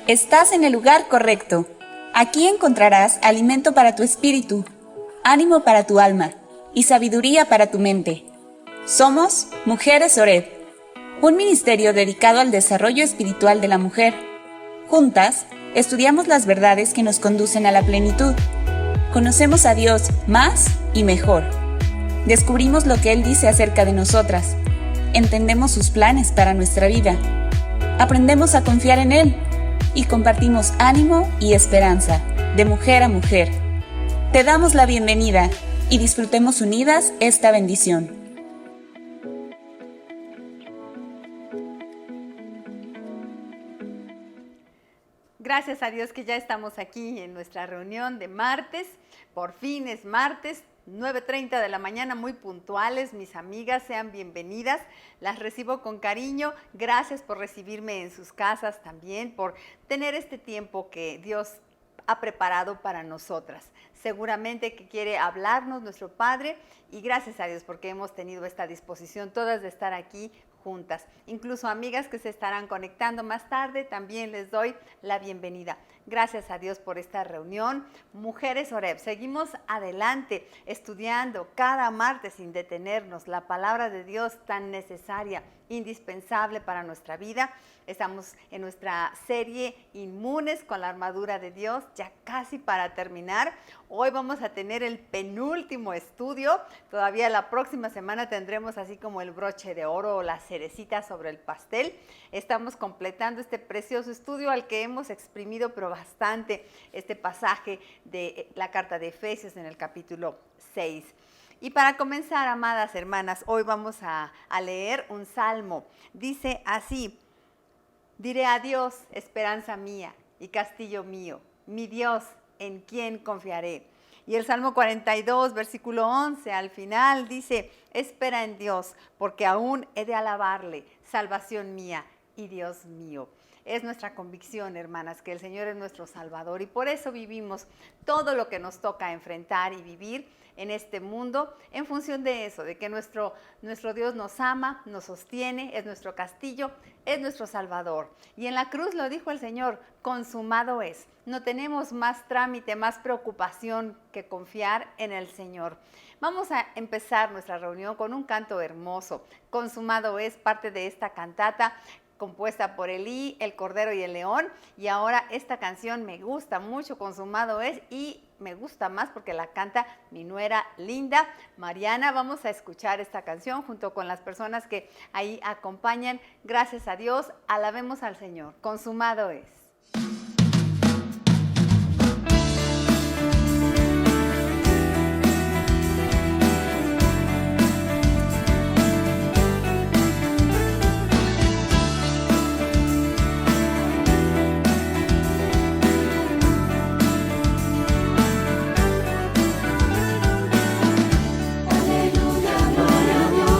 Estás en el lugar correcto. Aquí encontrarás alimento para tu espíritu, ánimo para tu alma y sabiduría para tu mente. Somos Mujeres Oreb, un ministerio dedicado al desarrollo espiritual de la mujer. Juntas, estudiamos las verdades que nos conducen a la plenitud. Conocemos a Dios más y mejor. Descubrimos lo que Él dice acerca de nosotras. Entendemos sus planes para nuestra vida. Aprendemos a confiar en Él y compartimos ánimo y esperanza de mujer a mujer. Te damos la bienvenida y disfrutemos unidas esta bendición. Gracias a Dios que ya estamos aquí en nuestra reunión de martes. Por fin es martes, 9:30 de la mañana, muy puntuales. Mis amigas, sean bienvenidas. Las recibo con cariño. Gracias por recibirme en sus casas también, por tener este tiempo que Dios ha preparado para nosotras. Seguramente que quiere hablarnos nuestro Padre, y gracias a Dios porque hemos tenido esta disposición todas de estar aquí juntas. Incluso amigas que se estarán conectando más tarde, también les doy la bienvenida. Gracias a Dios por esta reunión. Mujeres Oreb, seguimos adelante estudiando cada martes sin detenernos la palabra de Dios tan necesaria, indispensable para nuestra vida. Estamos en nuestra serie Inmunes con la armadura de Dios, ya casi para terminar. Hoy vamos a tener el penúltimo estudio. Todavía la próxima semana tendremos así como el broche de oro o la cerecita sobre el pastel. Estamos completando este precioso estudio al que hemos exprimido pero bastante este pasaje de la carta de Efesios en el capítulo 6. Y para comenzar, amadas hermanas, hoy vamos a leer un salmo. Dice así: diré a Dios, esperanza mía y castillo mío, mi Dios, en quien confiaré. Y el Salmo 42, versículo 11, al final dice: espera en Dios, porque aún he de alabarle, salvación mía y Dios mío. Es nuestra convicción, hermanas, que el Señor es nuestro Salvador, y por eso vivimos todo lo que nos toca enfrentar y vivir en este mundo, en función de eso, de que nuestro Dios nos ama, nos sostiene, es nuestro castillo, es nuestro Salvador. Y en la cruz lo dijo el Señor: consumado es. No tenemos más trámite, más preocupación que confiar en el Señor. Vamos a empezar nuestra reunión con un canto hermoso. Consumado es, parte de esta cantata compuesta por Elí, el Cordero y el León. Y ahora esta canción me gusta mucho, Consumado es, y me gusta más porque la canta mi nuera linda, Mariana. Vamos a escuchar esta canción junto con las personas que ahí acompañan. Gracias a Dios, alabemos al Señor. Consumado es. Gloria a Dios.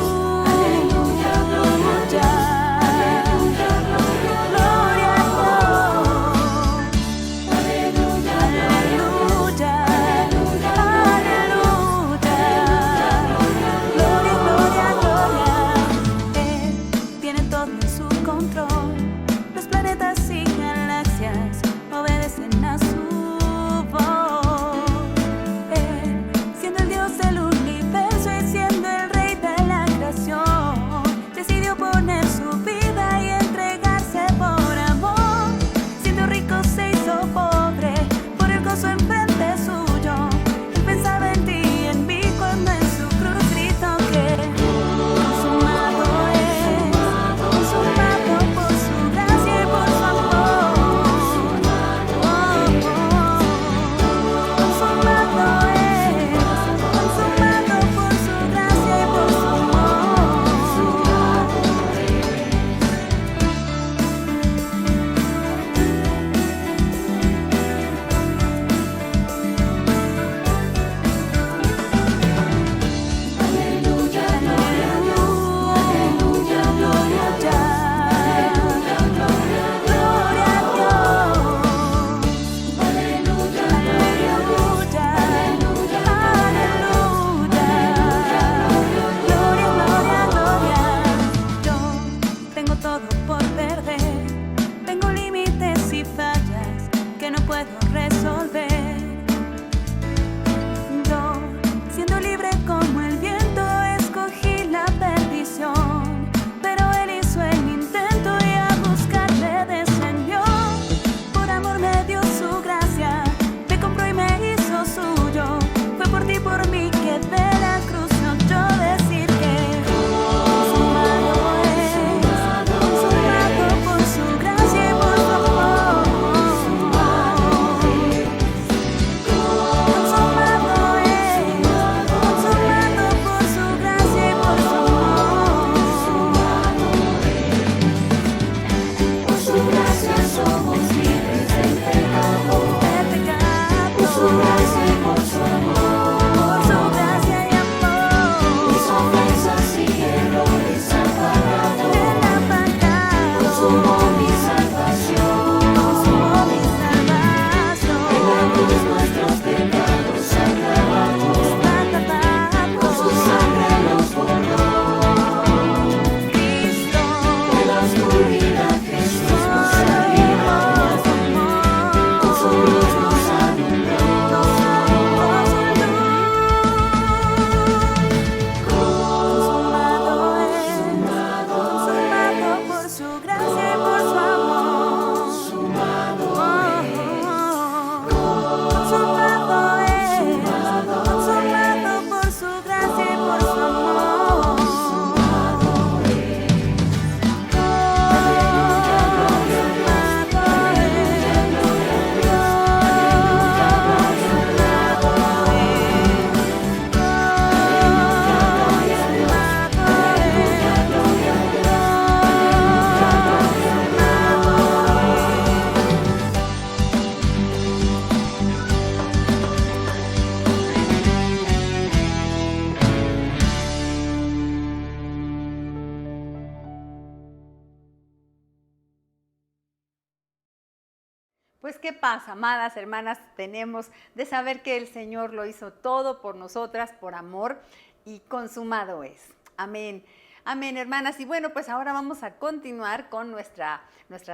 Pues qué paz, amadas hermanas, tenemos de saber que el Señor lo hizo todo por nosotras, por amor, y consumado es. Amén. Amén, hermanas. Y bueno, pues ahora vamos a continuar con nuestra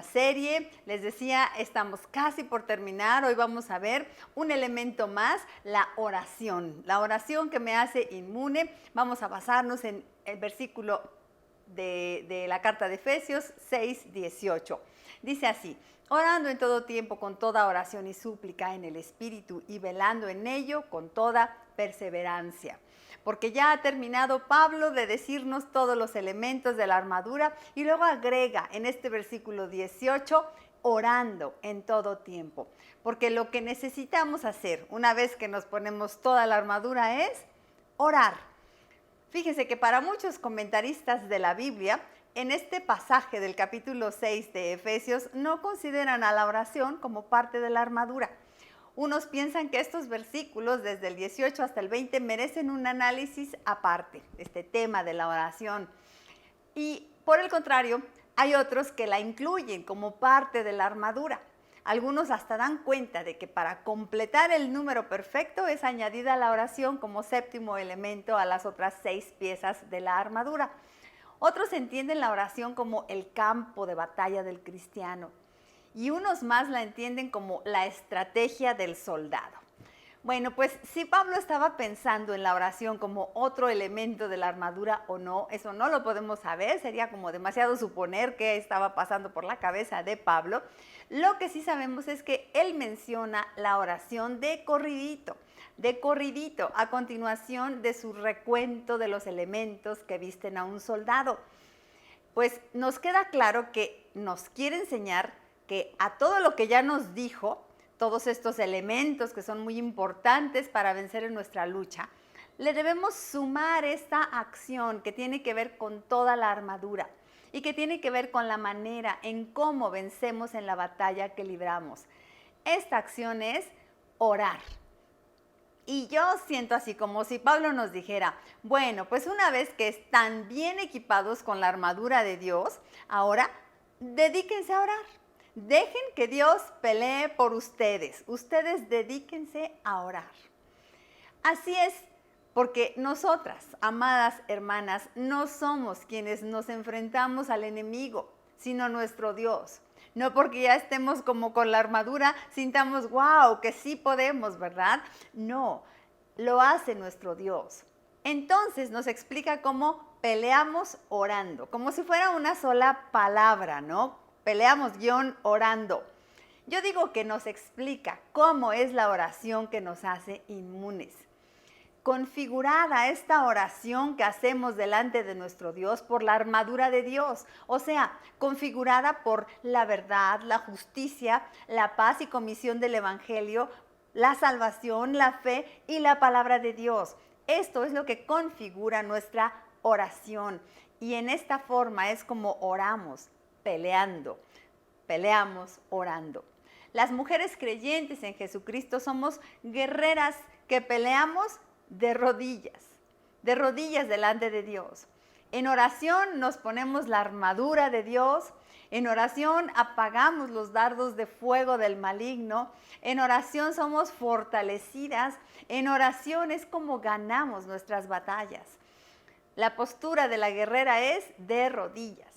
serie. Les decía, estamos casi por terminar. Hoy vamos a ver un elemento más, la oración. La oración que me hace inmune. Vamos a basarnos en el versículo de la carta de Efesios 6:18. Dice así: orando en todo tiempo con toda oración y súplica en el Espíritu y velando en ello con toda perseverancia. Porque ya ha terminado Pablo de decirnos todos los elementos de la armadura y luego agrega en este versículo 18, orando en todo tiempo. Porque lo que necesitamos hacer una vez que nos ponemos toda la armadura es orar. Fíjense que para muchos comentaristas de la Biblia, en este pasaje del capítulo 6 de Efesios no consideran a la oración como parte de la armadura. Unos piensan que estos versículos, desde el 18 hasta el 20, merecen un análisis aparte, este tema de la oración. Y por el contrario, hay otros que la incluyen como parte de la armadura. Algunos hasta dan cuenta de que para completar el número perfecto es añadida la oración como séptimo elemento a las otras 6 piezas de la armadura. Otros entienden la oración como el campo de batalla del cristiano y unos más la entienden como la estrategia del soldado. Bueno, pues si Pablo estaba pensando en la oración como otro elemento de la armadura o no, eso no lo podemos saber, sería como demasiado suponer qué estaba pasando por la cabeza de Pablo. Lo que sí sabemos es que él menciona la oración de corridito, a continuación de su recuento de los elementos que visten a un soldado. Pues nos queda claro que nos quiere enseñar que a todo lo que ya nos dijo, todos estos elementos que son muy importantes para vencer en nuestra lucha, le debemos sumar esta acción que tiene que ver con toda la armadura y que tiene que ver con la manera en cómo vencemos en la batalla que libramos. Esta acción es orar. Y yo siento así como si Pablo nos dijera, bueno, pues una vez que están bien equipados con la armadura de Dios, ahora dedíquense a orar. Dejen que Dios pelee por ustedes. Ustedes dedíquense a orar. Así es, porque nosotras, amadas hermanas, no somos quienes nos enfrentamos al enemigo, sino nuestro Dios. No porque ya estemos como con la armadura, sintamos, wow, que sí podemos, ¿verdad? No, lo hace nuestro Dios. Entonces nos explica cómo peleamos orando, como si fuera una sola palabra, ¿no? Peleamos orando. Yo digo que nos explica cómo es la oración que nos hace inmunes. Configurada esta oración que hacemos delante de nuestro Dios por la armadura de Dios, o sea, configurada por la verdad, la justicia, la paz y comisión del Evangelio, la salvación, la fe y la palabra de Dios. Esto es lo que configura nuestra oración y en esta forma es como oramos. Peleamos orando. Las mujeres creyentes en Jesucristo somos guerreras que peleamos de rodillas delante de Dios. En oración nos ponemos la armadura de Dios, en oración apagamos los dardos de fuego del maligno, en oración somos fortalecidas, en oración es como ganamos nuestras batallas. La postura de la guerrera es de rodillas.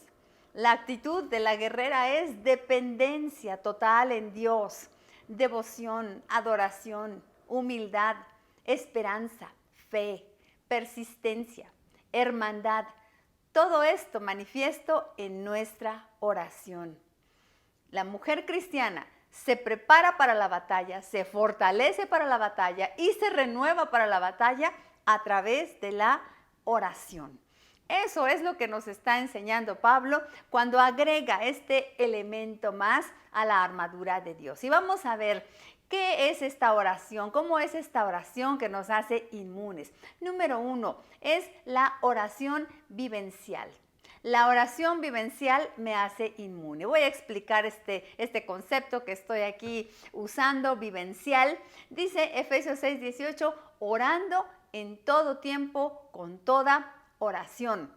La actitud de la guerrera es dependencia total en Dios, devoción, adoración, humildad, esperanza, fe, persistencia, hermandad. Todo esto manifiesto en nuestra oración. La mujer cristiana se prepara para la batalla, se fortalece para la batalla y se renueva para la batalla a través de la oración. Eso es lo que nos está enseñando Pablo cuando agrega este elemento más a la armadura de Dios. Y vamos a ver qué es esta oración, cómo es esta oración que nos hace inmunes. Número 1, es la oración vivencial. La oración vivencial me hace inmune. Voy a explicar este concepto que estoy aquí usando, vivencial. Dice Efesios 6:18, orando en todo tiempo con toda oración.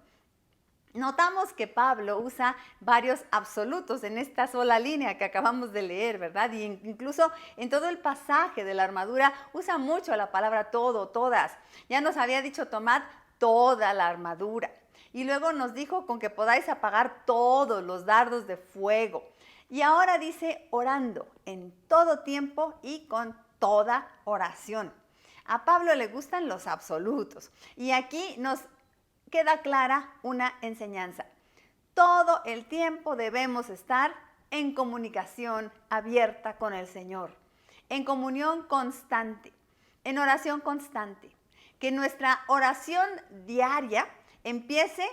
Notamos que Pablo usa varios absolutos en esta sola línea que acabamos de leer, ¿verdad? Y incluso en todo el pasaje de la armadura usa mucho la palabra todo, todas. Ya nos había dicho, tomad toda la armadura. Y luego nos dijo con que podáis apagar todos los dardos de fuego. Y ahora dice orando en todo tiempo y con toda oración. A Pablo le gustan los absolutos. Y aquí nos queda clara una enseñanza. Todo el tiempo debemos estar en comunicación abierta con el Señor, en comunión constante, en oración constante. Que nuestra oración diaria empiece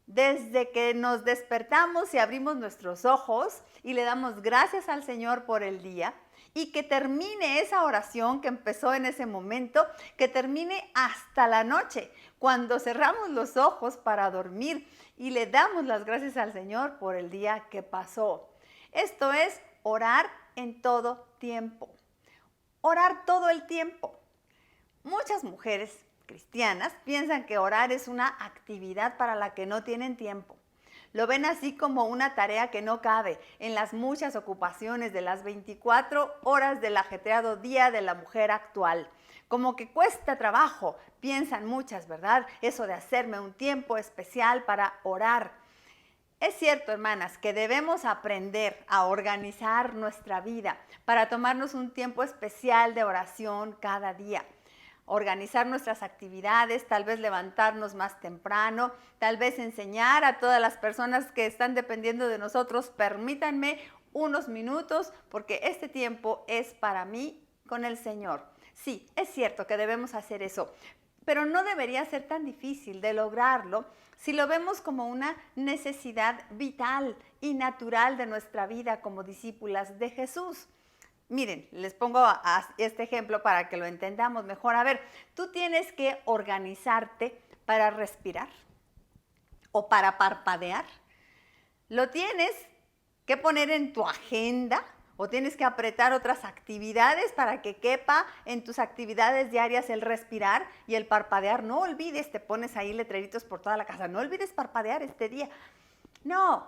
desde que nos despertamos y abrimos nuestros ojos y le damos gracias al Señor por el día, y que termine esa oración que empezó en ese momento, que termine hasta la noche, cuando cerramos los ojos para dormir y le damos las gracias al Señor por el día que pasó. Esto es orar en todo tiempo. Orar todo el tiempo. Muchas mujeres cristianas piensan que orar es una actividad para la que no tienen tiempo. Lo ven así como una tarea que no cabe en las muchas ocupaciones de las 24 horas del ajetreado día de la mujer actual. Como que cuesta trabajo, piensan muchas, ¿verdad? Eso de hacerme un tiempo especial para orar. Es cierto, hermanas, que debemos aprender a organizar nuestra vida para tomarnos un tiempo especial de oración cada día. Organizar nuestras actividades, tal vez levantarnos más temprano, tal vez enseñar a todas las personas que están dependiendo de nosotros, permítanme unos minutos porque este tiempo es para mí con el Señor. Sí, es cierto que debemos hacer eso, pero no debería ser tan difícil de lograrlo si lo vemos como una necesidad vital y natural de nuestra vida como discípulas de Jesús. Miren, les pongo este ejemplo para que lo entendamos mejor. A ver, tú tienes que organizarte para respirar o para parpadear. Lo tienes que poner en tu agenda o tienes que apretar otras actividades para que quepa en tus actividades diarias el respirar y el parpadear. No olvides, te pones ahí letreritos por toda la casa, no olvides parpadear este día. No,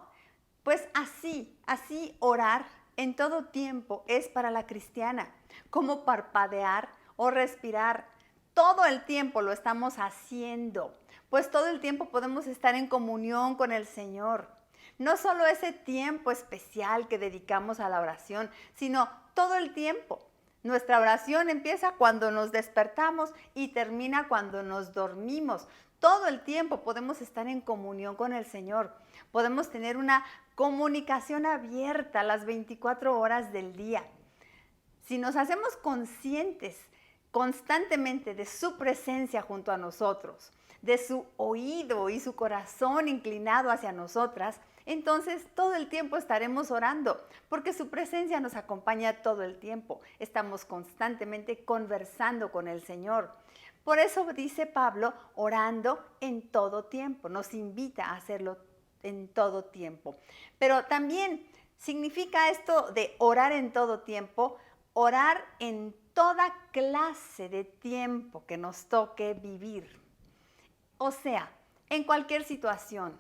pues así orar en todo tiempo es para la cristiana, como parpadear o respirar. Todo el tiempo lo estamos haciendo, pues todo el tiempo podemos estar en comunión con el Señor. No solo ese tiempo especial que dedicamos a la oración, sino todo el tiempo. Nuestra oración empieza cuando nos despertamos y termina cuando nos dormimos. Todo el tiempo podemos estar en comunión con el Señor. Podemos tener una comunicación abierta las 24 horas del día. Si nos hacemos conscientes constantemente de su presencia junto a nosotros, de su oído y su corazón inclinado hacia nosotras, entonces todo el tiempo estaremos orando, porque su presencia nos acompaña todo el tiempo. Estamos constantemente conversando con el Señor. Por eso dice Pablo, orando en todo tiempo. Nos invita a hacerlo en todo tiempo. Pero también significa esto de orar en todo tiempo, orar en toda clase de tiempo que nos toque vivir. O sea, en cualquier situación.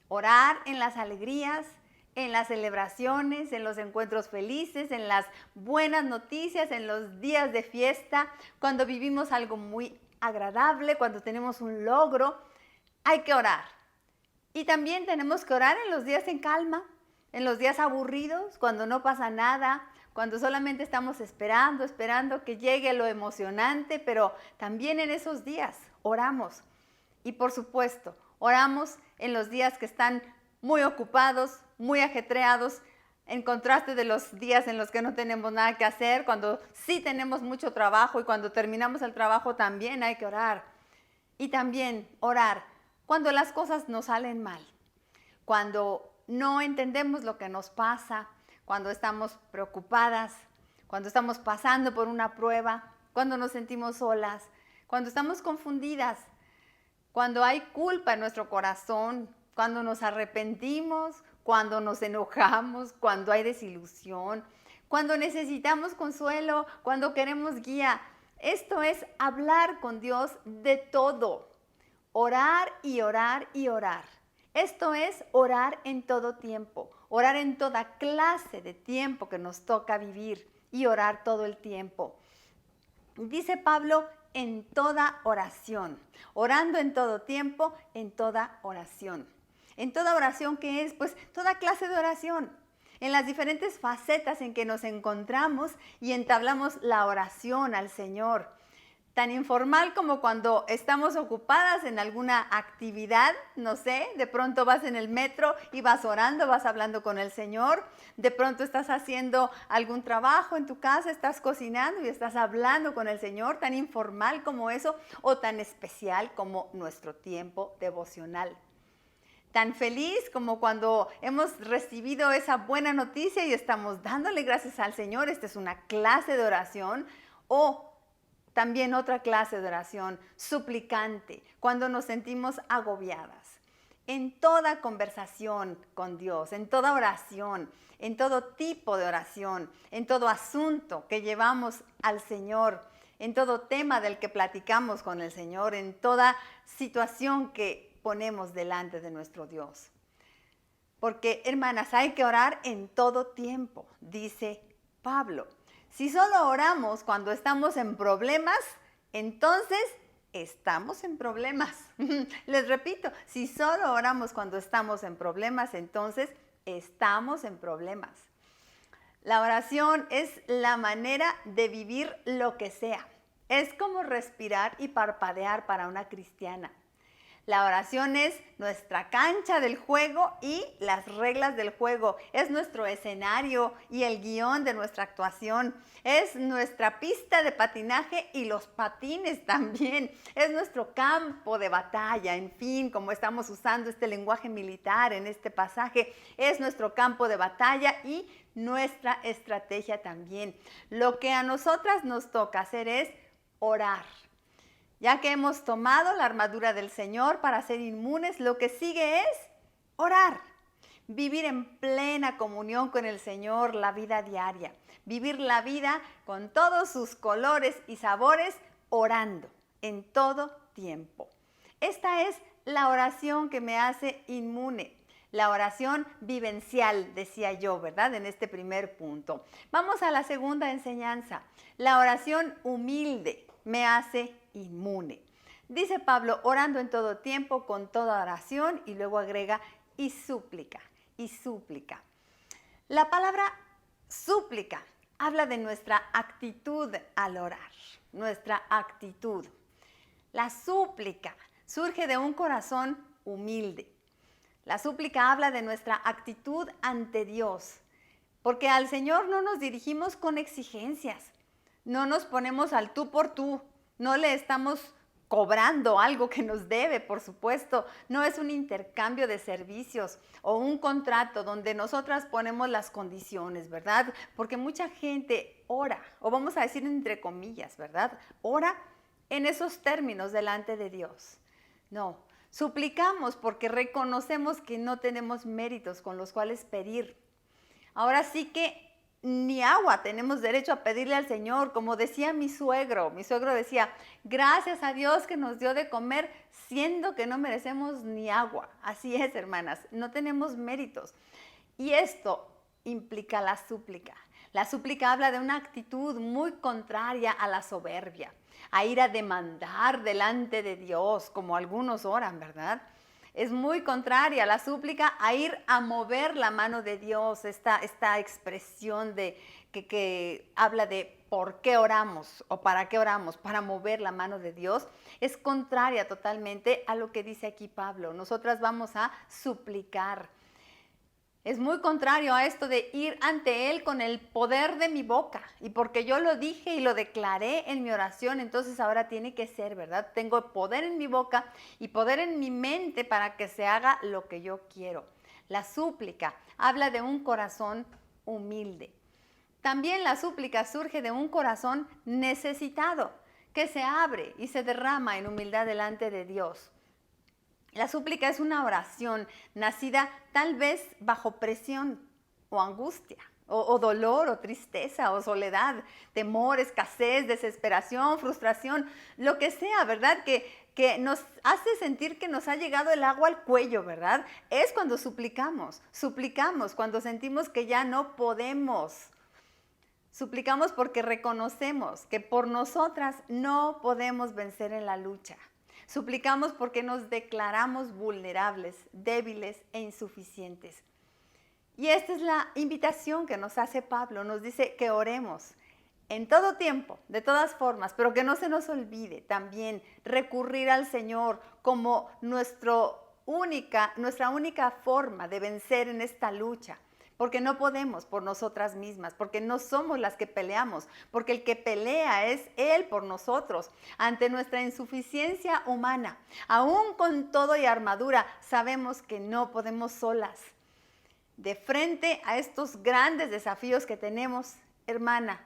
Orar en las alegrías, en las celebraciones, en los encuentros felices, en las buenas noticias, en los días de fiesta, cuando vivimos algo muy agradable, cuando tenemos un logro, hay que orar. Y también tenemos que orar en los días en calma, en los días aburridos, cuando no pasa nada, cuando solamente estamos esperando que llegue lo emocionante, pero también en esos días oramos. Y por supuesto, oramos en los días que están muy ocupados, muy ajetreados, en contraste de los días en los que no tenemos nada que hacer, cuando sí tenemos mucho trabajo y cuando terminamos el trabajo también hay que orar. Y también orar cuando las cosas nos salen mal, cuando no entendemos lo que nos pasa, cuando estamos preocupadas, cuando estamos pasando por una prueba, cuando nos sentimos solas, cuando estamos confundidas, cuando hay culpa en nuestro corazón, cuando nos arrepentimos, cuando nos enojamos, cuando hay desilusión, cuando necesitamos consuelo, cuando queremos guía. Esto es hablar con Dios de todo. Orar y orar y orar. Esto es orar en todo tiempo, orar en toda clase de tiempo que nos toca vivir y orar todo el tiempo. Dice Pablo, en toda oración, orando en todo tiempo, en toda oración. En toda oración, ¿qué es? Pues toda clase de oración. En las diferentes facetas en que nos encontramos y entablamos la oración al Señor. Tan informal como cuando estamos ocupadas en alguna actividad, no sé, de pronto vas en el metro y vas orando, vas hablando con el Señor, de pronto estás haciendo algún trabajo en tu casa, estás cocinando y estás hablando con el Señor, tan informal como eso o tan especial como nuestro tiempo devocional. Tan feliz como cuando hemos recibido esa buena noticia y estamos dándole gracias al Señor, esta es una clase de oración, o también otra clase de oración, suplicante, cuando nos sentimos agobiadas. En toda conversación con Dios, en toda oración, en todo tipo de oración, en todo asunto que llevamos al Señor, en todo tema del que platicamos con el Señor, en toda situación que ponemos delante de nuestro Dios. Porque, hermanas, hay que orar en todo tiempo, dice Pablo. Si solo oramos cuando estamos en problemas, entonces estamos en problemas. Les repito, si solo oramos cuando estamos en problemas, entonces estamos en problemas. La oración es la manera de vivir lo que sea. Es como respirar y parpadear para una cristiana. La oración es nuestra cancha del juego y las reglas del juego. Es nuestro escenario y el guión de nuestra actuación. Es nuestra pista de patinaje y los patines también. Es nuestro campo de batalla. En fin, como estamos usando este lenguaje militar en este pasaje, es nuestro campo de batalla y nuestra estrategia también. Lo que a nosotras nos toca hacer es orar. Ya que hemos tomado la armadura del Señor para ser inmunes, lo que sigue es orar. Vivir en plena comunión con el Señor la vida diaria. Vivir la vida con todos sus colores y sabores, orando en todo tiempo. Esta es la oración que me hace inmune. La oración vivencial, decía yo, ¿verdad? En este primer punto. Vamos a la segunda enseñanza. La oración humilde me hace inmune. Dice Pablo, orando en todo tiempo, con toda oración, y luego agrega, y súplica, y súplica. La palabra súplica habla de nuestra actitud al orar, nuestra actitud. La súplica surge de un corazón humilde. La súplica habla de nuestra actitud ante Dios, porque al Señor no nos dirigimos con exigencias, no nos ponemos al tú por tú, no le estamos cobrando algo que nos debe, por supuesto. No es un intercambio de servicios o un contrato donde nosotras ponemos las condiciones, ¿verdad? Porque mucha gente ora, o vamos a decir entre comillas, ¿verdad? Ora en esos términos delante de Dios. No, suplicamos porque reconocemos que no tenemos méritos con los cuales pedir. Ahora sí que ni agua tenemos derecho a pedirle al Señor, como decía mi suegro decía, gracias a Dios que nos dio de comer, siendo que no merecemos ni agua. Así es, hermanas, no tenemos méritos. Y esto implica la súplica. La súplica habla de una actitud muy contraria a la soberbia, a ir a demandar delante de Dios, como algunos oran, ¿verdad? Es muy contraria la súplica a ir a mover la mano de Dios, esta expresión que habla de por qué oramos o para qué oramos, para mover la mano de Dios, es contraria totalmente a lo que dice aquí Pablo. Nosotras vamos a suplicar. Es muy contrario a esto de ir ante Él con el poder de mi boca. Y porque yo lo dije y lo declaré en mi oración, entonces ahora tiene que ser, ¿verdad? Tengo poder en mi boca y poder en mi mente para que se haga lo que yo quiero. La súplica habla de un corazón humilde. También la súplica surge de un corazón necesitado, que se abre y se derrama en humildad delante de Dios. La súplica es una oración nacida tal vez bajo presión o angustia o dolor, o tristeza, o soledad, temor, escasez, desesperación, frustración, lo que sea, ¿verdad? Que nos hace sentir que nos ha llegado el agua al cuello, ¿verdad? Es cuando suplicamos cuando sentimos que ya no podemos. Suplicamos porque reconocemos que por nosotras no podemos vencer en la lucha. Suplicamos porque nos declaramos vulnerables, débiles e insuficientes. Y esta es la invitación que nos hace Pablo. Nos dice que oremos en todo tiempo, de todas formas, pero que no se nos olvide también recurrir al Señor como nuestra única forma de vencer en esta lucha. Porque no podemos por nosotras mismas, porque no somos las que peleamos, porque el que pelea es Él por nosotros. Ante nuestra insuficiencia humana, aún con todo y armadura, sabemos que no podemos solas. De frente a estos grandes desafíos que tenemos, hermana,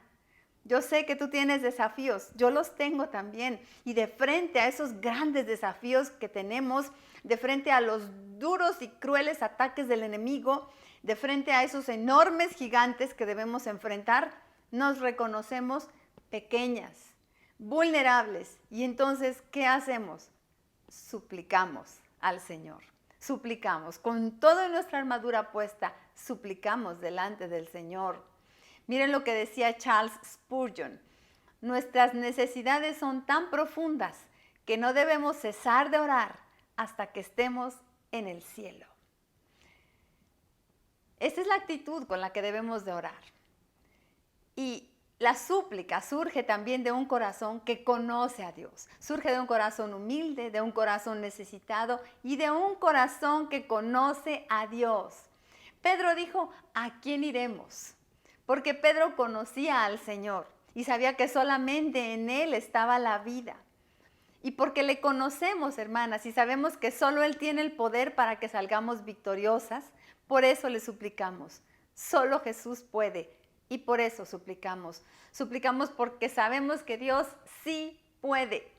yo sé que tú tienes desafíos, yo los tengo también. Y de frente a esos grandes desafíos que tenemos, de frente a los duros y crueles ataques del enemigo, de frente a esos enormes gigantes que debemos enfrentar, nos reconocemos pequeñas, vulnerables. Y entonces, ¿qué hacemos? Suplicamos al Señor. Suplicamos, con toda nuestra armadura puesta, suplicamos delante del Señor. Miren lo que decía Charles Spurgeon: nuestras necesidades son tan profundas que no debemos cesar de orar hasta que estemos en el cielo. Esta es la actitud con la que debemos de orar. Y la súplica surge también de un corazón que conoce a Dios. Surge de un corazón humilde, de un corazón necesitado y de un corazón que conoce a Dios. Pedro dijo: ¿a quién iremos? Porque Pedro conocía al Señor y sabía que solamente en Él estaba la vida. Y porque le conocemos, hermanas, y sabemos que solo Él tiene el poder para que salgamos victoriosas, por eso le suplicamos. Solo Jesús puede. Y por eso suplicamos. Suplicamos porque sabemos que Dios sí puede.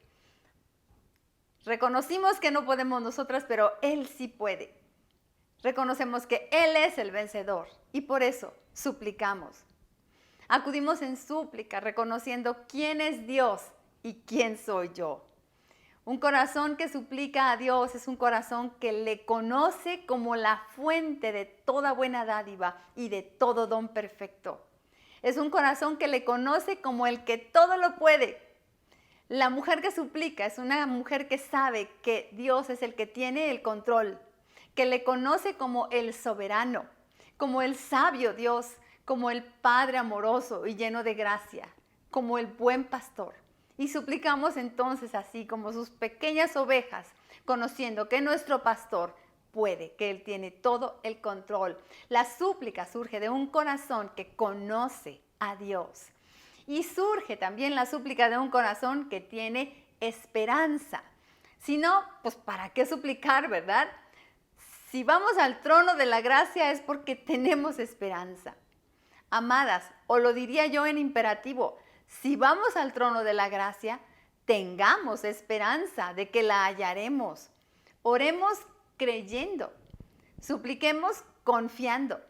Reconocimos que no podemos nosotras, pero Él sí puede. Reconocemos que Él es el vencedor y por eso suplicamos. Acudimos en súplica, reconociendo quién es Dios y quién soy yo. Un corazón que suplica a Dios es un corazón que le conoce como la fuente de toda buena dádiva y de todo don perfecto. Es un corazón que le conoce como el que todo lo puede. La mujer que suplica es una mujer que sabe que Dios es el que tiene el control, que le conoce como el soberano, como el sabio Dios, como el Padre amoroso y lleno de gracia, como el buen pastor. Y suplicamos entonces así como sus pequeñas ovejas, conociendo que nuestro pastor puede, que Él tiene todo el control. La súplica surge de un corazón que conoce a Dios. Y surge también la súplica de un corazón que tiene esperanza. Si no, pues ¿para qué suplicar, verdad? Si vamos al trono de la gracia es porque tenemos esperanza. Amadas, o lo diría yo en imperativo, si vamos al trono de la gracia, tengamos esperanza de que la hallaremos. Oremos creyendo, supliquemos confiando.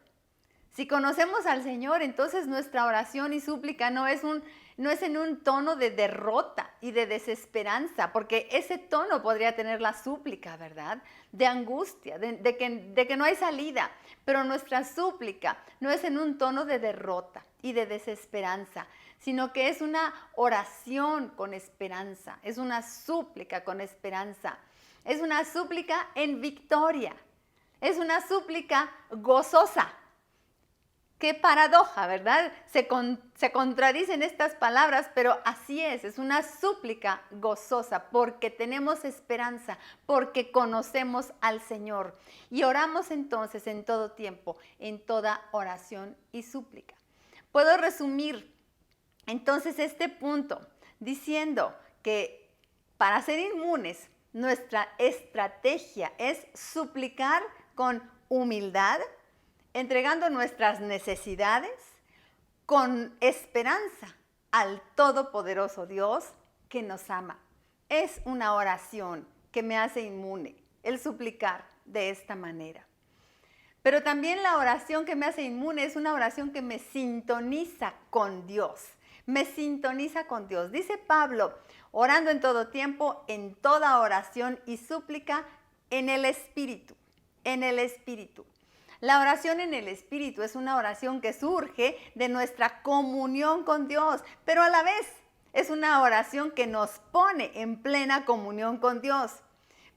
Si conocemos al Señor, entonces nuestra oración y súplica no es en un tono de derrota y de desesperanza, porque ese tono podría tener la súplica, ¿verdad? De angustia, de que no hay salida. Pero nuestra súplica no es en un tono de derrota y de desesperanza, sino que es una oración con esperanza, es una súplica con esperanza, es una súplica en victoria, es una súplica gozosa. Qué paradoja, ¿verdad? Se contradicen estas palabras, pero así es una súplica gozosa porque tenemos esperanza, porque conocemos al Señor. Y oramos entonces en todo tiempo, en toda oración y súplica. Puedo resumir entonces este punto diciendo que para ser inmunes, nuestra estrategia es suplicar con humildad, entregando nuestras necesidades con esperanza al todopoderoso Dios que nos ama. Es una oración que me hace inmune el suplicar de esta manera. Pero también la oración que me hace inmune es una oración que me sintoniza con Dios. Me sintoniza con Dios. Dice Pablo, orando en todo tiempo, en toda oración y súplica, en el Espíritu. En el Espíritu. La oración en el Espíritu es una oración que surge de nuestra comunión con Dios, pero a la vez es una oración que nos pone en plena comunión con Dios.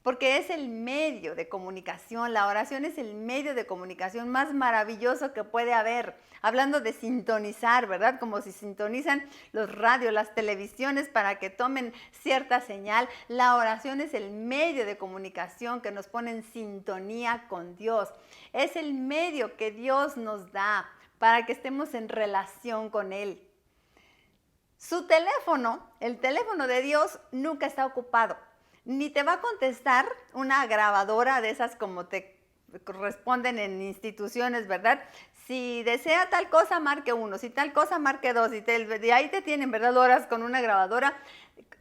Porque es el medio de comunicación, la oración es el medio de comunicación más maravilloso que puede haber. Hablando de sintonizar, ¿verdad? Como si sintonizan los radios, las televisiones para que tomen cierta señal. La oración es el medio de comunicación que nos pone en sintonía con Dios. Es el medio que Dios nos da para que estemos en relación con Él. Su teléfono, el teléfono de Dios, nunca está ocupado. Ni te va a contestar una grabadora de esas como te corresponden en instituciones, ¿verdad? Si desea tal cosa, marque 1, si tal cosa, marque 2, y ahí te tienen, ¿verdad? Horas con una grabadora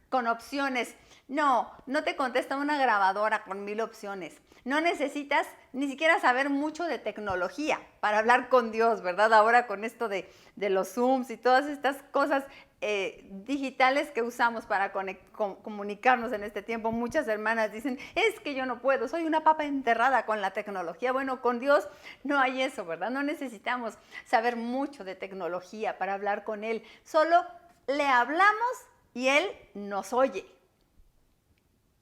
con opciones. No te contesta una grabadora con 1000 opciones. No necesitas ni siquiera saber mucho de tecnología para hablar con Dios, ¿verdad? Ahora con esto de los Zooms y todas estas cosas digitales que usamos para comunicarnos en este tiempo. Muchas hermanas dicen, es que yo no puedo, soy una papa enterrada con la tecnología. Bueno, con Dios no hay eso, ¿verdad? No necesitamos saber mucho de tecnología para hablar con Él. Solo le hablamos y Él nos oye.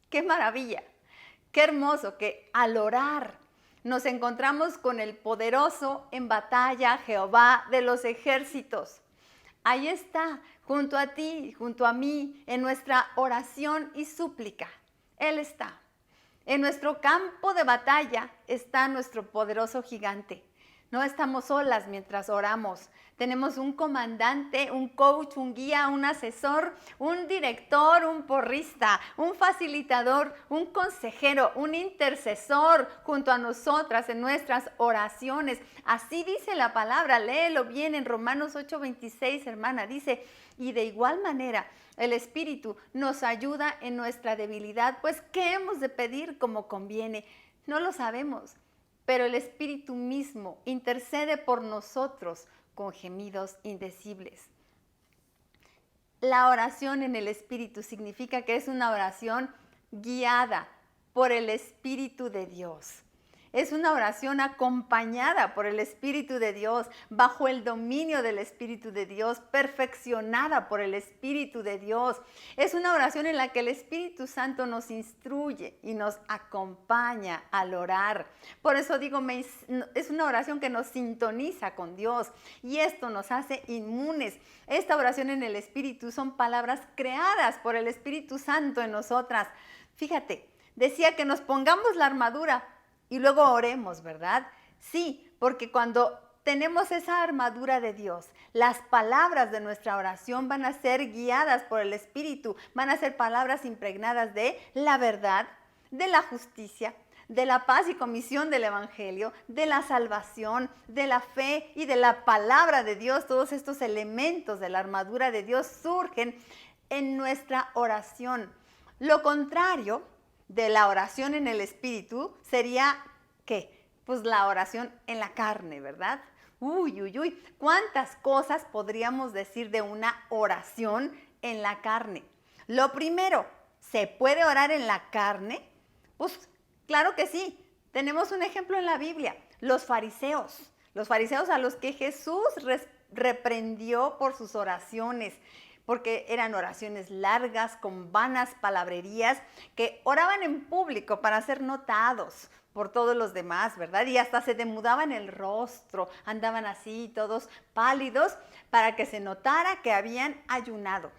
¡Qué maravilla! ¡Qué hermoso que al orar nos encontramos con el poderoso en batalla, Jehová de los ejércitos! Ahí está, junto a ti, junto a mí, en nuestra oración y súplica. Él está. En nuestro campo de batalla está nuestro poderoso gigante. No estamos solas mientras oramos. Tenemos un comandante, un coach, un guía, un asesor, un director, un porrista, un facilitador, un consejero, un intercesor junto a nosotras en nuestras oraciones. Así dice la palabra, léelo bien en Romanos 8:26, hermana. Dice, y de igual manera el Espíritu nos ayuda en nuestra debilidad, pues ¿qué hemos de pedir como conviene? No lo sabemos, pero el Espíritu mismo intercede por nosotros con gemidos indecibles. La oración en el Espíritu significa que es una oración guiada por el Espíritu de Dios. Es una oración acompañada por el Espíritu de Dios, bajo el dominio del Espíritu de Dios, perfeccionada por el Espíritu de Dios. Es una oración en la que el Espíritu Santo nos instruye y nos acompaña al orar. Por eso digo, es una oración que nos sintoniza con Dios y esto nos hace inmunes. Esta oración en el Espíritu son palabras creadas por el Espíritu Santo en nosotras. Fíjate, decía que nos pongamos la armadura y luego oremos, ¿verdad? Sí, porque cuando tenemos esa armadura de Dios, las palabras de nuestra oración van a ser guiadas por el Espíritu, van a ser palabras impregnadas de la verdad, de la justicia, de la paz y comisión del Evangelio, de la salvación, de la fe y de la palabra de Dios. Todos estos elementos de la armadura de Dios surgen en nuestra oración. Lo contrario de la oración en el Espíritu sería, ¿qué? Pues la oración en la carne, ¿verdad? Uy, ¿cuántas cosas podríamos decir de una oración en la carne? Lo primero, ¿se puede orar en la carne? Pues claro que sí. Tenemos un ejemplo en la Biblia, los fariseos a los que Jesús reprendió por sus oraciones, porque eran oraciones largas, con vanas palabrerías, que oraban en público para ser notados por todos los demás, ¿verdad? Y hasta se demudaban el rostro, andaban así todos pálidos para que se notara que habían ayunado.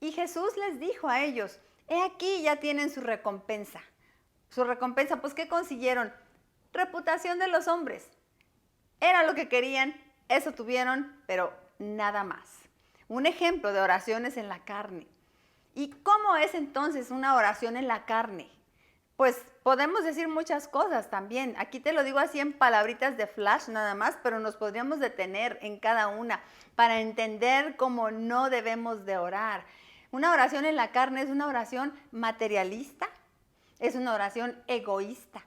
Y Jesús les dijo a ellos, he aquí ya tienen su recompensa. Su recompensa, pues ¿qué consiguieron? Reputación de los hombres. Era lo que querían, eso tuvieron, pero nada más. Un ejemplo de oraciones en la carne. ¿Y cómo es entonces una oración en la carne? Pues podemos decir muchas cosas también. Aquí te lo digo así en palabritas de flash nada más, pero nos podríamos detener en cada una para entender cómo no debemos de orar. Una oración en la carne es una oración materialista, es una oración egoísta,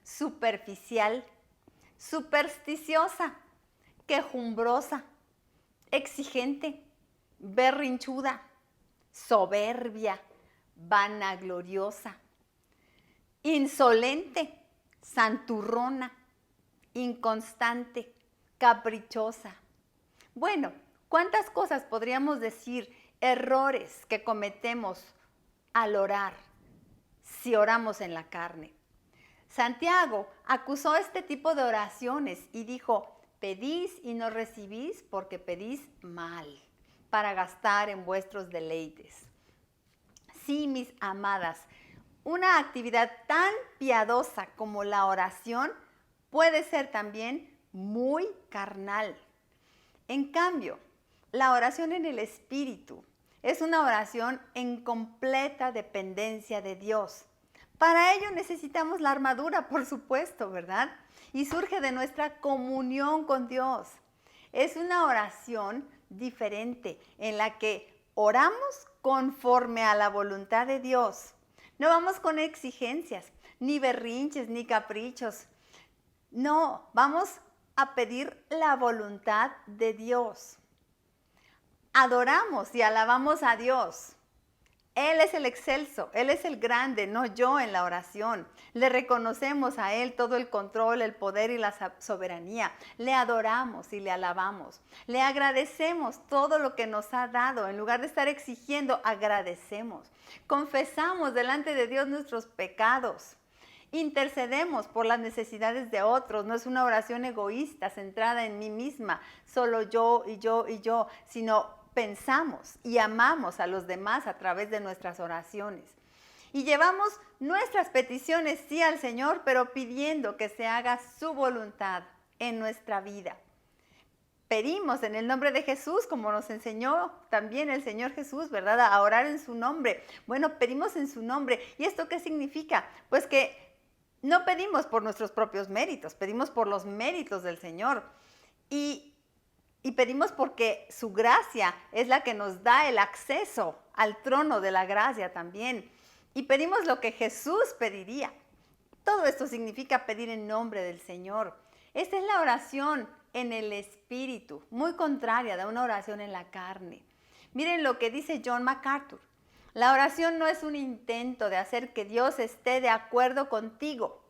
superficial, supersticiosa, quejumbrosa, exigente, berrinchuda, soberbia, vanagloriosa, insolente, santurrona, inconstante, caprichosa. Bueno, ¿cuántas cosas podríamos decir, errores que cometemos al orar, si oramos en la carne? Santiago acusó este tipo de oraciones y dijo, pedís y no recibís porque pedís mal, para gastar en vuestros deleites. Sí, mis amadas, una actividad tan piadosa como la oración puede ser también muy carnal. En cambio, la oración en el Espíritu es una oración en completa dependencia de Dios. Para ello necesitamos la armadura, por supuesto, ¿verdad? Y surge de nuestra comunión con Dios. Es una oración diferente en la que oramos conforme a la voluntad de Dios. No vamos con exigencias, ni berrinches, ni caprichos. No, vamos a pedir la voluntad de Dios. Adoramos y alabamos a Dios. Él es el excelso, Él es el grande, no yo en la oración. Le reconocemos a Él todo el control, el poder y la soberanía. Le adoramos y le alabamos. Le agradecemos todo lo que nos ha dado. En lugar de estar exigiendo, agradecemos. Confesamos delante de Dios nuestros pecados. Intercedemos por las necesidades de otros. No es una oración egoísta, centrada en mí misma, solo yo y yo y yo, sino pensamos y amamos a los demás a través de nuestras oraciones. Y llevamos nuestras peticiones sí al Señor, pero pidiendo que se haga su voluntad en nuestra vida. Pedimos en el nombre de Jesús, como nos enseñó también el Señor Jesús, ¿verdad? A orar en su nombre. Bueno, pedimos en su nombre. ¿Y esto qué significa? Pues que no pedimos por nuestros propios méritos, pedimos por los méritos del Señor. Y pedimos porque su gracia es la que nos da el acceso al trono de la gracia también. Y pedimos lo que Jesús pediría. Todo esto significa pedir en nombre del Señor. Esta es la oración en el Espíritu, muy contraria de una oración en la carne. Miren lo que dice John MacArthur. La oración no es un intento de hacer que Dios esté de acuerdo contigo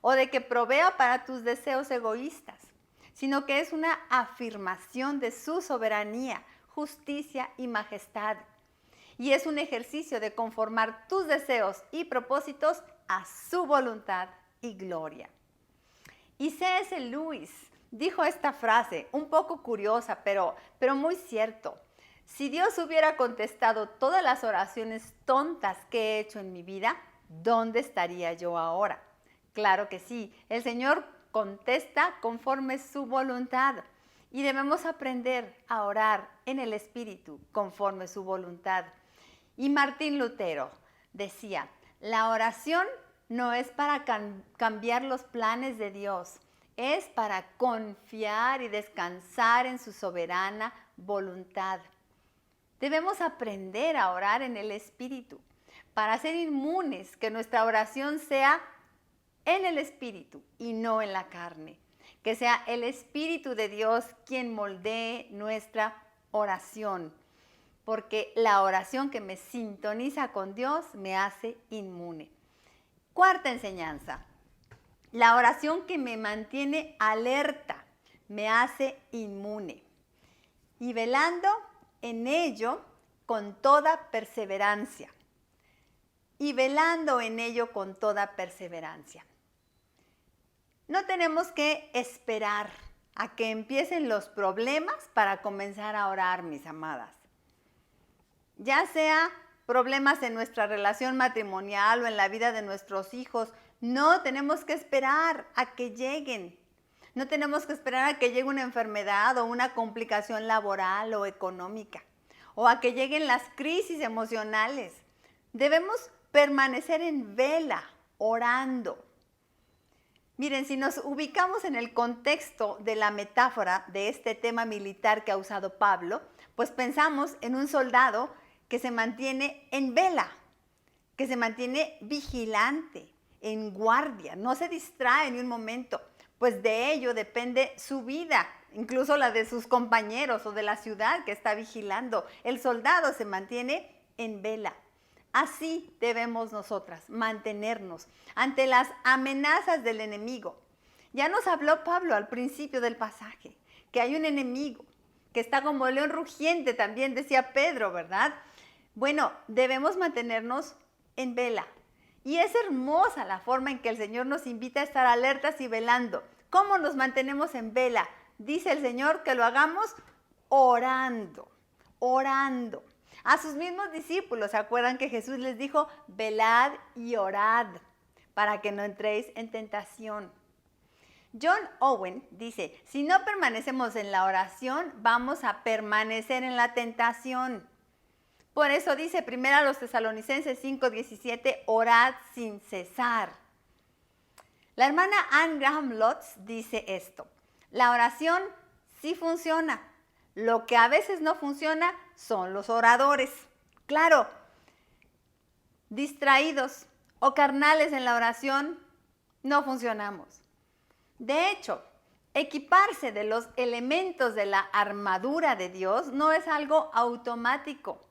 o de que provea para tus deseos egoístas, sino que es una afirmación de su soberanía, justicia y majestad. Y es un ejercicio de conformar tus deseos y propósitos a su voluntad y gloria. Y C.S. Lewis dijo esta frase, un poco curiosa, pero muy cierto. Si Dios hubiera contestado todas las oraciones tontas que he hecho en mi vida, ¿dónde estaría yo ahora? Claro que sí, el Señor contesta conforme su voluntad y debemos aprender a orar en el Espíritu conforme su voluntad. Y Martín Lutero decía, la oración no es para cambiar los planes de Dios, es para confiar y descansar en su soberana voluntad. Debemos aprender a orar en el Espíritu para ser inmunes, que nuestra oración sea en el Espíritu y no en la carne. Que sea el Espíritu de Dios quien moldee nuestra oración. Porque la oración que me sintoniza con Dios me hace inmune. Cuarta enseñanza. La oración que me mantiene alerta me hace inmune. Y velando en ello con toda perseverancia. Y velando en ello con toda perseverancia. No tenemos que esperar a que empiecen los problemas para comenzar a orar, mis amadas. Ya sea problemas en nuestra relación matrimonial o en la vida de nuestros hijos, no tenemos que esperar a que lleguen. No tenemos que esperar a que llegue una enfermedad o una complicación laboral o económica, o a que lleguen las crisis emocionales. Debemos permanecer en vela, orando. Miren, si nos ubicamos en el contexto de la metáfora de este tema militar que ha usado Pablo, pues pensamos en un soldado que se mantiene en vela, que se mantiene vigilante, en guardia, no se distrae ni un momento, pues de ello depende su vida, incluso la de sus compañeros o de la ciudad que está vigilando. El soldado se mantiene en vela. Así debemos nosotras mantenernos ante las amenazas del enemigo. Ya nos habló Pablo al principio del pasaje, que hay un enemigo que está como león rugiente, también decía Pedro, ¿verdad? Bueno, debemos mantenernos en vela. Y es hermosa la forma en que el Señor nos invita a estar alertas y velando. ¿Cómo nos mantenemos en vela? Dice el Señor que lo hagamos orando, orando. A sus mismos discípulos, ¿se acuerdan que Jesús les dijo, velad y orad para que no entréis en tentación? John Owen dice, si no permanecemos en la oración, vamos a permanecer en la tentación. Por eso dice 1 Tesalonicenses 5:17, orad sin cesar. La hermana Anne Graham Lotz dice esto, la oración sí funciona, lo que a veces no funciona son los oradores. Claro, distraídos o carnales en la oración, no funcionamos. De hecho, equiparse de los elementos de la armadura de Dios no es algo automático.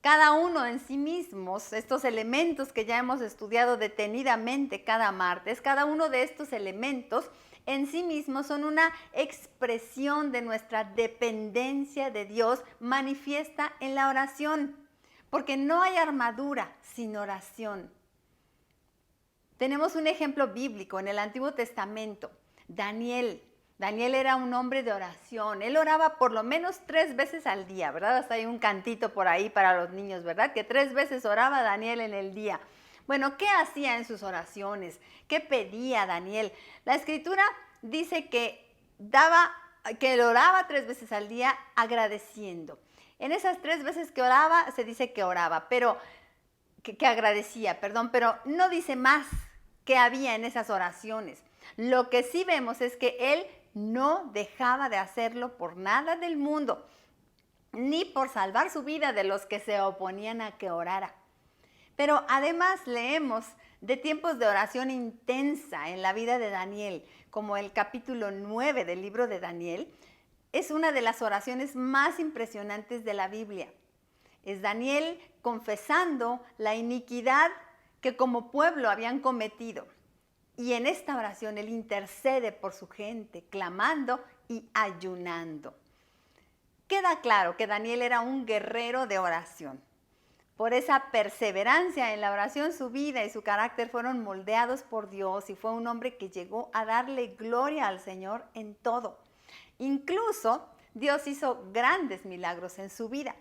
Cada uno en sí mismos, estos elementos que ya hemos estudiado detenidamente cada martes, cada uno de estos elementos en sí mismos son una expresión de nuestra dependencia de Dios manifiesta en la oración, porque no hay armadura sin oración. Tenemos un ejemplo bíblico en el Antiguo Testamento, Daniel. Daniel era un hombre de oración. Él oraba por lo menos 3 veces al día, ¿verdad? Hasta hay un cantito por ahí para los niños, ¿verdad? Que 3 veces oraba Daniel en el día. Bueno, ¿qué hacía en sus oraciones? ¿Qué pedía Daniel? La Escritura dice que él oraba 3 veces al día agradeciendo. En esas 3 veces que oraba, se dice que oraba, pero que agradecía, perdón, pero no dice más que había en esas oraciones. Lo que sí vemos es que él no dejaba de hacerlo por nada del mundo, ni por salvar su vida de los que se oponían a que orara. Pero además leemos de tiempos de oración intensa en la vida de Daniel, como el capítulo 9 del libro de Daniel. Es una de las oraciones más impresionantes de la Biblia. Es Daniel confesando la iniquidad que como pueblo habían cometido. Y en esta oración él intercede por su gente, clamando y ayunando. Queda claro que Daniel era un guerrero de oración. Por esa perseverancia en la oración, su vida y su carácter fueron moldeados por Dios y fue un hombre que llegó a darle gloria al Señor en todo. Incluso Dios hizo grandes milagros en su vida.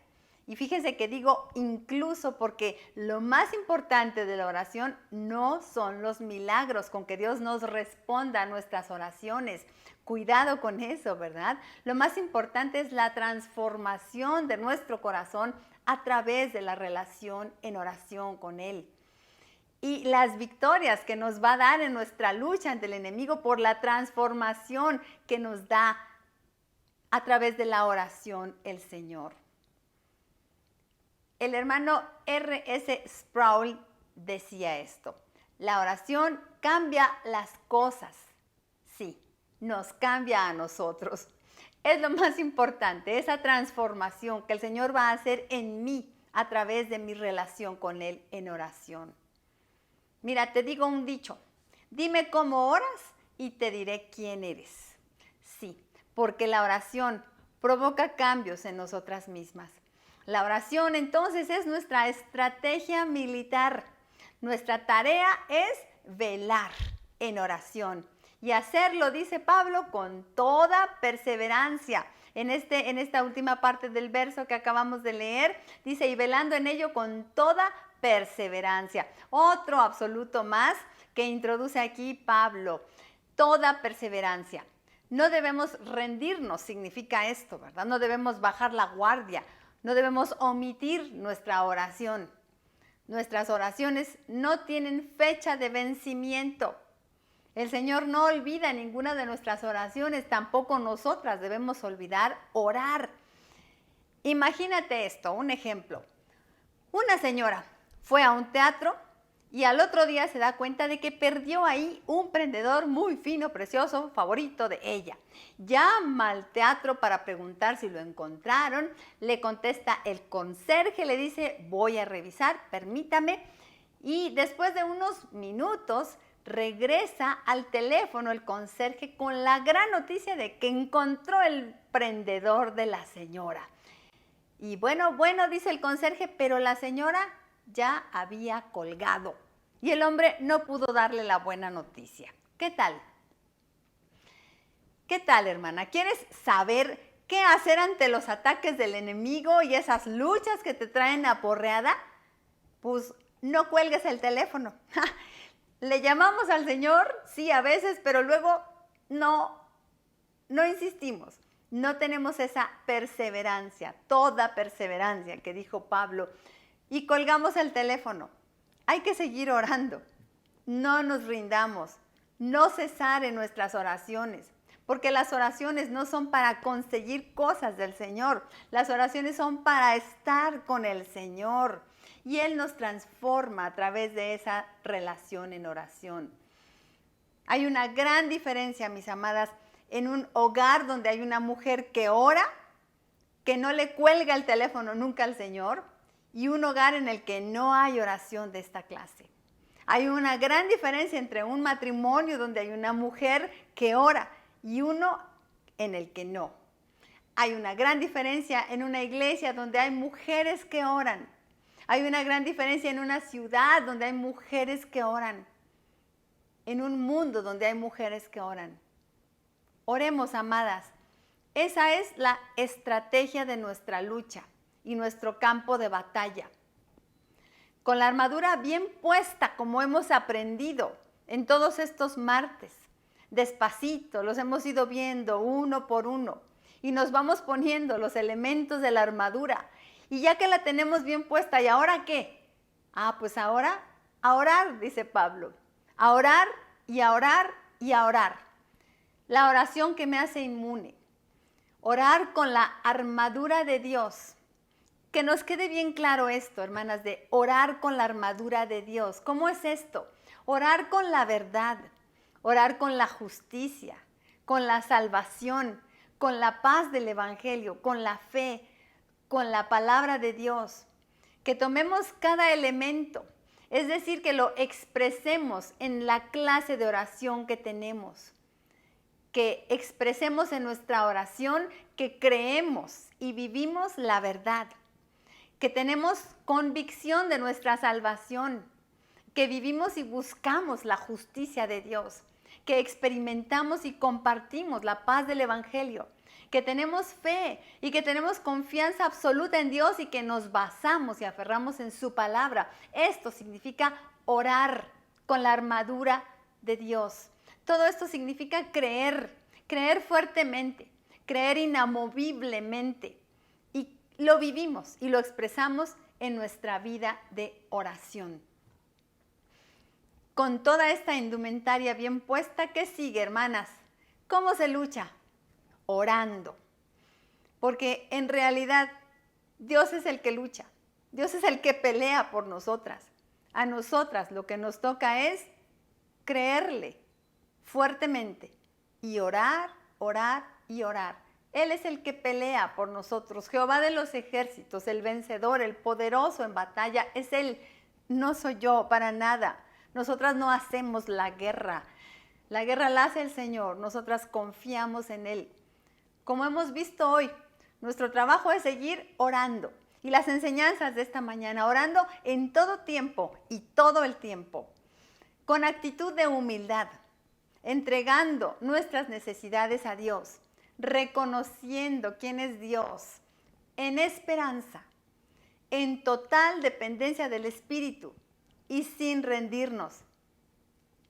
Y fíjense que digo incluso porque lo más importante de la oración no son los milagros con que Dios nos responda a nuestras oraciones. Cuidado con eso, ¿verdad? Lo más importante es la transformación de nuestro corazón a través de la relación en oración con Él. Y las victorias que nos va a dar en nuestra lucha ante el enemigo por la transformación que nos da a través de la oración el Señor. El hermano R.S. Sproul decía esto, la oración cambia las cosas, sí, nos cambia a nosotros. Es lo más importante, esa transformación que el Señor va a hacer en mí a través de mi relación con Él en oración. Mira, te digo un dicho, dime cómo oras y te diré quién eres. Sí, porque la oración provoca cambios en nosotras mismas. La oración entonces es nuestra estrategia militar. Nuestra tarea es velar en oración y hacerlo, dice Pablo, con toda perseverancia. En esta última parte del verso que acabamos de leer, dice, y velando en ello con toda perseverancia. Otro absoluto más que introduce aquí Pablo, toda perseverancia. No debemos rendirnos, significa esto, ¿verdad? No debemos bajar la guardia. No debemos omitir nuestra oración. Nuestras oraciones no tienen fecha de vencimiento. El Señor no olvida ninguna de nuestras oraciones, tampoco nosotras debemos olvidar orar. Imagínate esto, un ejemplo. Una señora fue a un teatro Y al otro día se da cuenta de que perdió ahí un prendedor muy fino, precioso, favorito de ella. Llama al teatro para preguntar si lo encontraron. Le contesta el conserje, le dice, voy a revisar, permítame. Y después de unos minutos regresa al teléfono el conserje con la gran noticia de que encontró el prendedor de la señora. Y bueno, dice el conserje, pero la señora ya había colgado y el hombre no pudo darle la buena noticia. ¿Qué tal? ¿Qué tal, hermana? ¿Quieres saber qué hacer ante los ataques del enemigo y esas luchas que te traen aporreada? Pues no cuelgues el teléfono. Le llamamos al Señor, sí, a veces, pero luego no insistimos. No tenemos esa perseverancia, toda perseverancia que dijo Pablo, y colgamos el teléfono. Hay que seguir orando, no nos rindamos, no cesar en nuestras oraciones, porque las oraciones no son para conseguir cosas del Señor, las oraciones son para estar con el Señor y Él nos transforma a través de esa relación en oración. Hay una gran diferencia, mis amadas, en un hogar donde hay una mujer que ora, que no le cuelga el teléfono nunca al Señor, y un hogar en el que no hay oración de esta clase. Hay una gran diferencia entre un matrimonio donde hay una mujer que ora y uno en el que no. Hay una gran diferencia en una iglesia donde hay mujeres que oran. Hay una gran diferencia en una ciudad donde hay mujeres que oran. En un mundo donde hay mujeres que oran. Oremos, amadas. Esa es la estrategia de nuestra lucha y nuestro campo de batalla. Con la armadura bien puesta, como hemos aprendido en todos estos martes, despacito, los hemos ido viendo uno por uno y nos vamos poniendo los elementos de la armadura. Y ya que la tenemos bien puesta, ¿y ahora qué? Pues ahora a orar, dice Pablo. A orar y a orar y a orar. La oración que me hace inmune. Orar con la armadura de Dios. Que nos quede bien claro esto, hermanas, de orar con la armadura de Dios. ¿Cómo es esto? Orar con la verdad, orar con la justicia, con la salvación, con la paz del Evangelio, con la fe, con la palabra de Dios. Que tomemos cada elemento, es decir, que lo expresemos en la clase de oración que tenemos. Que expresemos en nuestra oración que creemos y vivimos la verdad, que tenemos convicción de nuestra salvación, que vivimos y buscamos la justicia de Dios, que experimentamos y compartimos la paz del Evangelio, que tenemos fe y que tenemos confianza absoluta en Dios y que nos basamos y aferramos en su palabra. Esto significa orar con la armadura de Dios. Todo esto significa creer fuertemente, creer inamoviblemente. Y lo vivimos y lo expresamos en nuestra vida de oración. Con toda esta indumentaria bien puesta, ¿qué sigue, hermanas? ¿Cómo se lucha? Orando. Porque en realidad Dios es el que lucha. Dios es el que pelea por nosotras. A nosotras lo que nos toca es creerle fuertemente y orar, orar y orar. Él es el que pelea por nosotros. Jehová de los ejércitos, el vencedor, el poderoso en batalla, es Él. No soy yo para nada. Nosotras no hacemos la guerra. La guerra la hace el Señor. Nosotras confiamos en Él. Como hemos visto hoy, nuestro trabajo es seguir orando. Y las enseñanzas de esta mañana, orando en todo tiempo y todo el tiempo. Con actitud de humildad, entregando nuestras necesidades a Dios, reconociendo quién es Dios, en esperanza, en total dependencia del Espíritu y sin rendirnos.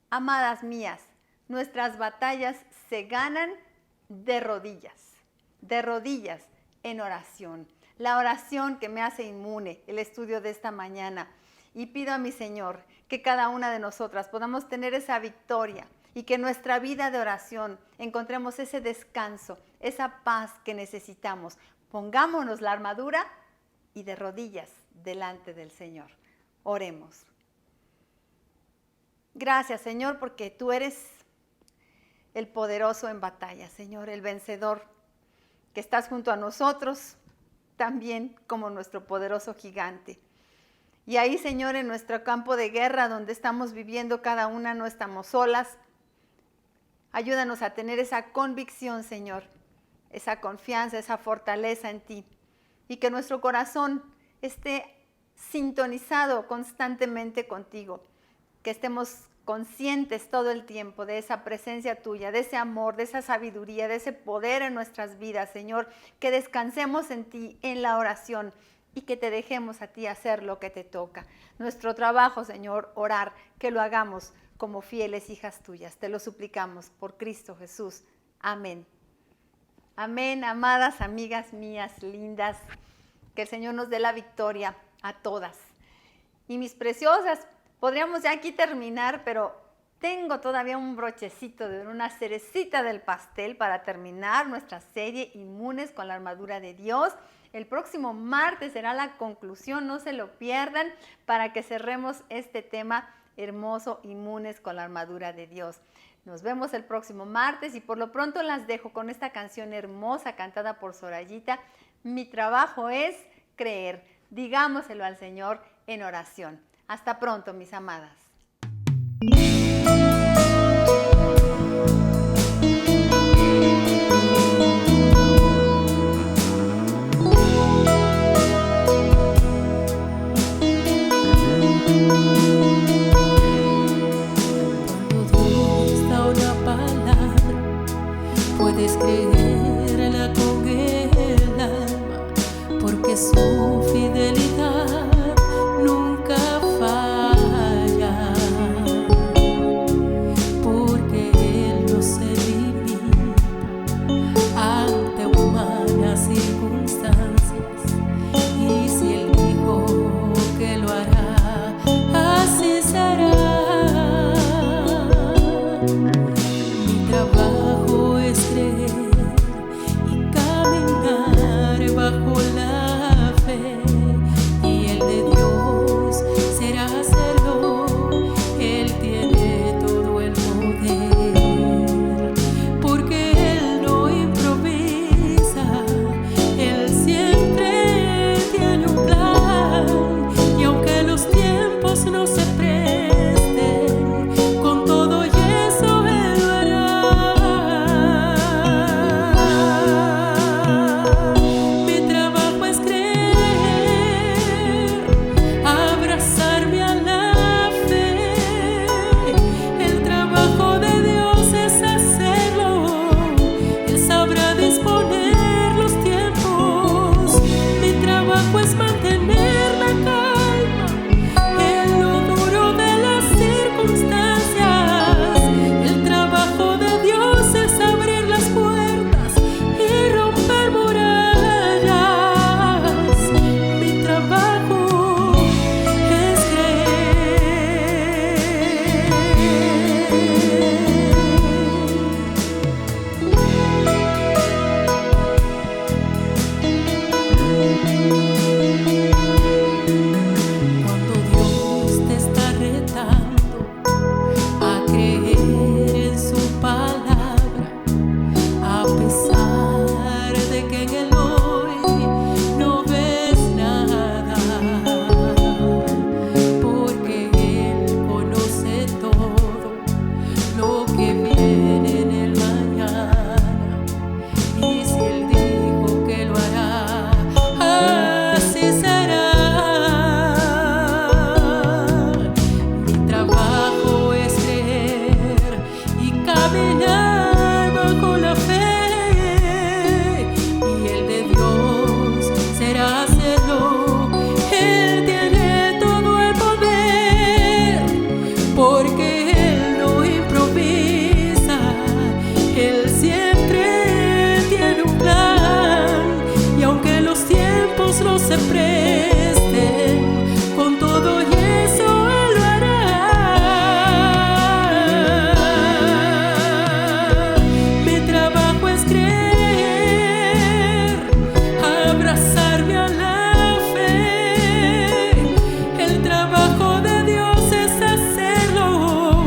Amadas mías, nuestras batallas se ganan de rodillas en oración. La oración que me hace inmune, el estudio de esta mañana. Y pido a mi Señor que cada una de nosotras podamos tener esa victoria y que en nuestra vida de oración encontremos ese descanso, esa paz que necesitamos. Pongámonos la armadura y de rodillas delante del Señor. Oremos. Gracias, Señor, porque tú eres el poderoso en batalla, Señor, el vencedor, que estás junto a nosotros también como nuestro poderoso gigante. Y ahí, Señor, en nuestro campo de guerra donde estamos viviendo cada una, no estamos solas. Ayúdanos a tener esa convicción, Señor, esa confianza, esa fortaleza en ti. Y que nuestro corazón esté sintonizado constantemente contigo. Que estemos conscientes todo el tiempo de esa presencia tuya, de ese amor, de esa sabiduría, de ese poder en nuestras vidas, Señor. Que descansemos en ti, en la oración, y que te dejemos a ti hacer lo que te toca. Nuestro trabajo, Señor, orar, que lo hagamos como fieles hijas tuyas. Te lo suplicamos por Cristo Jesús. Amén. Amén, amadas amigas mías lindas. Que el Señor nos dé la victoria a todas. Y mis preciosas, podríamos ya aquí terminar, pero tengo todavía un brochecito de una cerecita del pastel para terminar nuestra serie Inmunes con la armadura de Dios. El próximo martes será la conclusión, no se lo pierdan, para que cerremos este tema hermoso, Inmunes con la armadura de Dios. Nos vemos el próximo martes y por lo pronto las dejo con esta canción hermosa cantada por Sorayita. Mi trabajo es creer. Digámoselo al Señor en oración. Hasta pronto, mis amadas. Puedes creerla con el alma, porque su fidelidad nunca falla, porque Él no se limita ante humanas circunstancias, y si Él dijo que lo hará, así será. Mi trabajo es creer y caminar bajo la fe, y el de Dios será hacerlo. Él tiene todo el poder, porque Él no improvisa, Él siempre tiene un plan, y aunque los tiempos no se presten, con todo y eso Él lo hará. Mi trabajo es creer, abrazarme a la fe. El trabajo de Dios es hacerlo. Él sabrá disponer los tiempos. Mi trabajo es mantener la calma en lo duro de las circunstancias. El trabajo de Dios es abrir las puertas y romper murallas. Mi trabajo es Cuando Dios te está retando a creer en su palabra, a pesar de que en el hoy no ves nada, porque Él conoce todo lo que viene en el mañana, y si Él dijo que lo hará, así será. Mi trabajo es creer y caminar bajo la fe, y el de Dios será hacerlo. Él tiene todo el poder, porque Él no improvisa, Él siempre tiene un plan, y aunque los tiempos no se presten, con todo y eso Él lo hará. Mi trabajo es creer, abrazarme a la fe. El trabajo de Dios es hacerlo.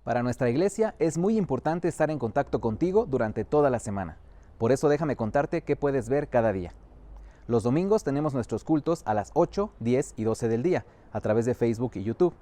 Para nuestra iglesia es muy importante estar en contacto contigo durante toda la semana. Por eso déjame contarte qué puedes ver cada día. Los domingos tenemos nuestros cultos a las 8, 10 y 12 del día, a través de Facebook y YouTube.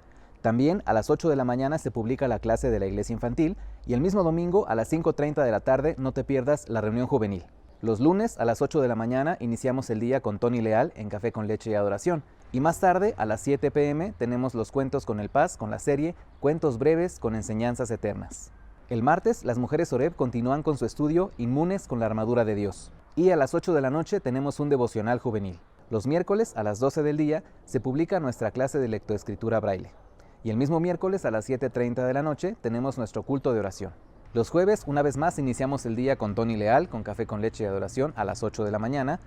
También a las 8 de la mañana se publica la clase de la iglesia infantil y el mismo domingo a las 5:30 de la tarde no te pierdas la reunión juvenil. Los lunes a las 8 de la mañana iniciamos el día con Tony Leal en Café con Leche y Adoración. Y más tarde, a las 7 p.m., tenemos los Cuentos con el Paz con la serie Cuentos breves con enseñanzas eternas. El martes, las mujeres Oreb continúan con su estudio Inmunes con la armadura de Dios. Y a las 8 de la noche tenemos un devocional juvenil. Los miércoles, a las 12 del día, se publica nuestra clase de lectoescritura braille. Y el mismo miércoles, a las 7:30 de la noche, tenemos nuestro culto de oración. Los jueves, una vez más, iniciamos el día con Tony Leal, con Café con Leche y Adoración, a las 8 de la mañana.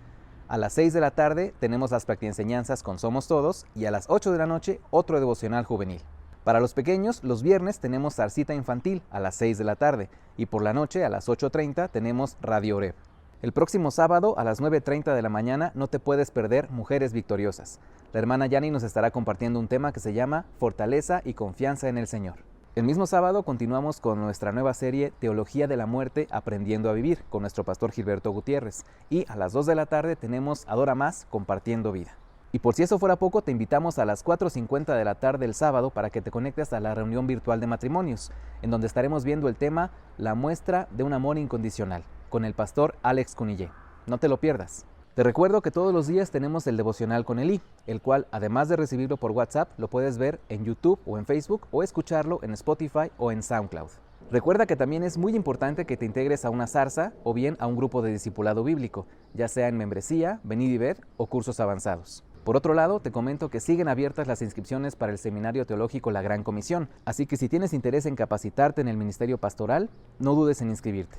A las 6 de la tarde tenemos las practienseñanzas con Somos Todos y a las 8 de la noche otro devocional juvenil. Para los pequeños, los viernes tenemos Zarcita Infantil a las 6 de la tarde y por la noche a las 8:30 tenemos Radio Oreb. El próximo sábado a las 9:30 de la mañana no te puedes perder Mujeres Victoriosas. La hermana Yani nos estará compartiendo un tema que se llama Fortaleza y Confianza en el Señor. El mismo sábado continuamos con nuestra nueva serie Teología de la Muerte, Aprendiendo a Vivir, con nuestro pastor Gilberto Gutiérrez. Y a las 2 de la tarde tenemos Adora Más, Compartiendo Vida. Y por si eso fuera poco, te invitamos a las 4:50 de la tarde el sábado para que te conectes a la reunión virtual de matrimonios, en donde estaremos viendo el tema La muestra de un amor incondicional, con el pastor Alex Cunillé. No te lo pierdas. Te recuerdo que todos los días tenemos el devocional con Elí, el cual, además de recibirlo por WhatsApp, lo puedes ver en YouTube o en Facebook o escucharlo en Spotify o en SoundCloud. Recuerda que también es muy importante que te integres a una zarza o bien a un grupo de discipulado bíblico, ya sea en membresía, venid y ved o cursos avanzados. Por otro lado, te comento que siguen abiertas las inscripciones para el Seminario Teológico La Gran Comisión, así que si tienes interés en capacitarte en el ministerio pastoral, no dudes en inscribirte.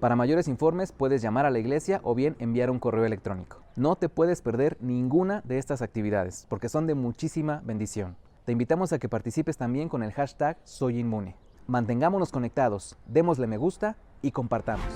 Para mayores informes puedes llamar a la iglesia o bien enviar un correo electrónico. No te puedes perder ninguna de estas actividades porque son de muchísima bendición. Te invitamos a que participes también con el hashtag SoyInmune. Mantengámonos conectados, démosle me gusta y compartamos.